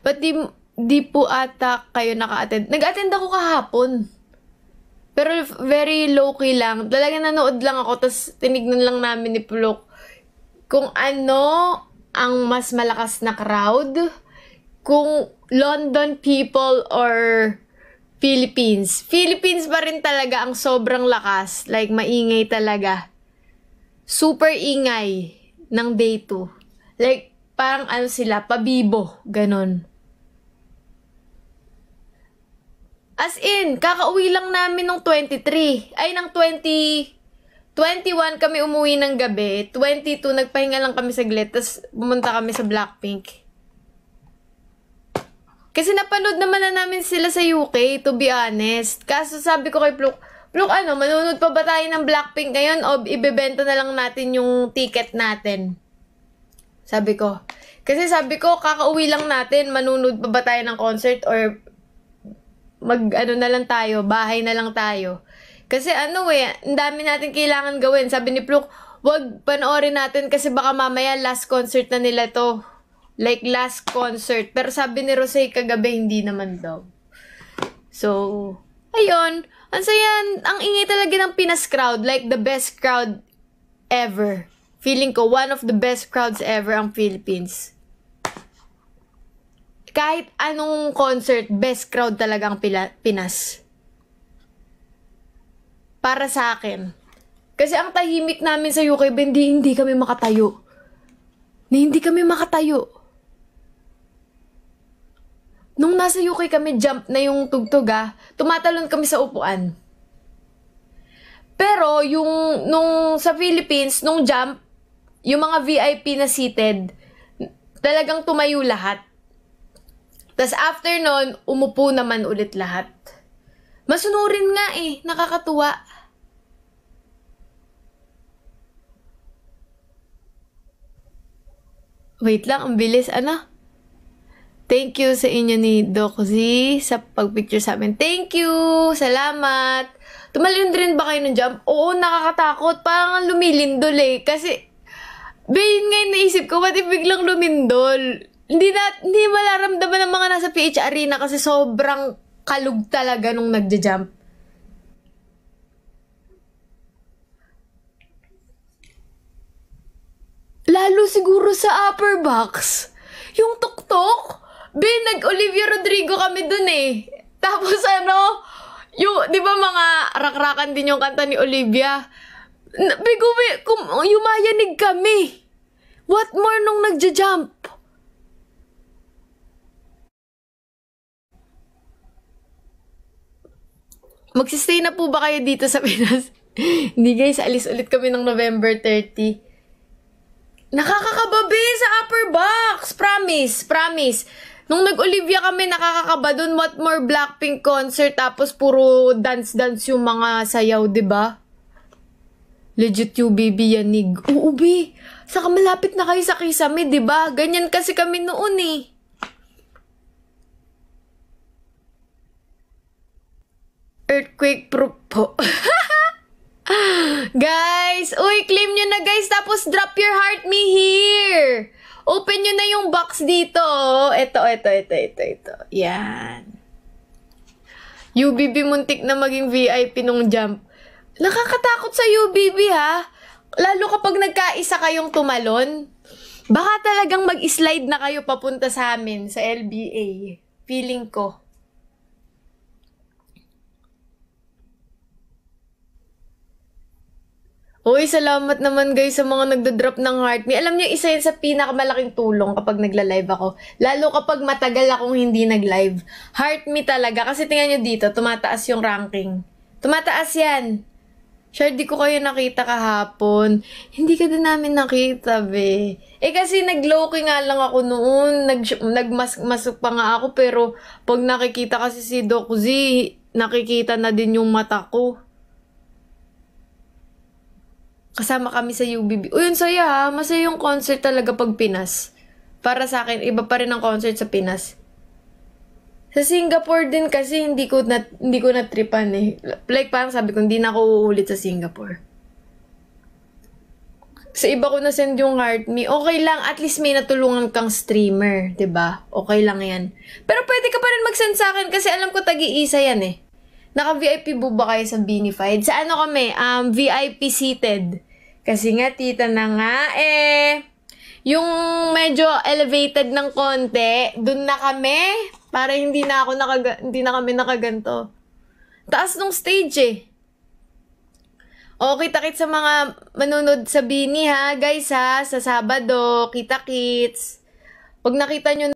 Ba't di po ata kayo naka-attend? Nag-attend ako kahapon. Pero very low-key lang. Talagang nanood lang ako, tapos tinignan lang namin ni Pluk kung ano ang mas malakas na crowd. Kung London people or Philippines. Philippines pa rin talaga ang sobrang lakas. Like, maingay talaga. Super ingay ng day 2. Like, parang ano sila, pabibo. Ganon. As in, kakauwi lang namin ng 23. Ay, ng 21 kami umuwi ng gabi. 22, nagpahinga lang kami saglit. Tapos, pumunta kami sa Blackpink. Kasi napanood naman na namin sila sa UK, to be honest. Kaso sabi ko kay Pluk, manunod pa ba tayo ng Blackpink ngayon o ibebenta na lang natin yung ticket natin? Sabi ko. Kasi sabi ko, kakauwi lang natin, manunod pa ba tayo ng concert or na lang tayo, bahay na lang tayo. Kasi ang dami natin kailangan gawin. Sabi ni Pluk, wag panoorin natin kasi baka mamaya last concert na nila to. Like last concert. Pero sabi ni Rosé kagabi, hindi naman daw. So, ayun. Ang saya, ang ingay talaga ng Pinas crowd. Like the best crowd ever. Feeling ko, one of the best crowds ever ang Philippines. Kahit anong concert, best crowd talaga ang Pinas. Para sa akin. Kasi ang tahimik namin sa UK, hindi kami makatayo. Hindi kami makatayo. Nung nasa UK kami, jump na yung tugtog tumatalon kami sa upuan. Pero nung sa Philippines, nung jump, yung mga VIP na seated, talagang tumayo lahat. Tas after nun, umupo naman ulit lahat. Masunurin nga nakakatuwa. Wait lang, ang bilis, Thank you sa inyo ni Doc Z sa pagpicture sa amin. Thank you! Salamat! Tumalon din ba kayo ng jump? Oo, nakakatakot. Parang lumilindol Kasi, yun nga yung naisip ko, what if biglang lumindol? Hindi malaramdaman ng mga nasa PH Arena kasi sobrang kalug talaga nung nagja-jump. Lalo siguro sa upper box. Yung tuktok. Nag-Olivia Rodrigo kami dun Tapos yung, di ba mga rakrakan din yung kanta ni Olivia? Yumayanig kami. What more nung nagja-jump? Magsistay na po ba kayo dito sa Pinas? Hindi guys, alis ulit kami ng November 30. Nakakakababi sa upper box. Promise. Nung nag-Olivia kami, nakakakaba dun. What more Blackpink concert, tapos puro dance-dance yung mga sayaw, diba? Legit yung baby yanig. Oo, B. Saka malapit na kayo sa Kisame, diba? Ganyan kasi kami noon Earthquake proof po. Guys, claim nyo na guys, tapos drop your heart me here. Open nyo na yung box dito. Ito. Yan. UBB muntik na maging VIP nung jump. Nakakatakot sa UBB Lalo kapag nagkaisa kayong tumalon. Baka talagang mag-slide na kayo papunta sa amin sa LBA. Feeling ko. Uy, salamat naman guys sa mga nagda-drop ng heart me. Alam niyo, isa yun sa pinakamalaking tulong kapag nagla-live ako. Lalo kapag matagal akong hindi nag-live. Heart me talaga. Kasi tingnan niyo dito, tumataas yung ranking. Tumataas yan. Sure, di ko kayo nakita kahapon. Hindi ka din namin nakita, be. Kasi nag-low-key nga lang ako noon. Nagmasok pa nga ako. Pero pag nakikita kasi si Doc Z, nakikita na din yung mata ko. Kasama kami sa UBB. Yun saya Masaya yung concert talaga pag Pinas. Para sa akin, iba pa rin ang concert sa Pinas. Sa Singapore din kasi hindi ko na tripan Like parang sabi ko, hindi na ako uulit sa Singapore. Sa iba ko na-send yung heart me. Okay lang, at least may natulungan kang streamer, 'di ba? Okay lang yan. Pero pwede ka pa rin mag-send sa akin kasi alam ko tag-iisa yan eh. Naka-VIP po ba kayo sa Beanified? Sa ano kami? VIP seated. Kasi nga, tita na nga eh. Yung medyo elevated ng konti, dun na kami. Para hindi na kami nakaganto. Taas nung stage eh. O, kita-kits sa mga manunod sa Bini ha, guys ha, sa Sabado, kita-kits. Pag nakita nyo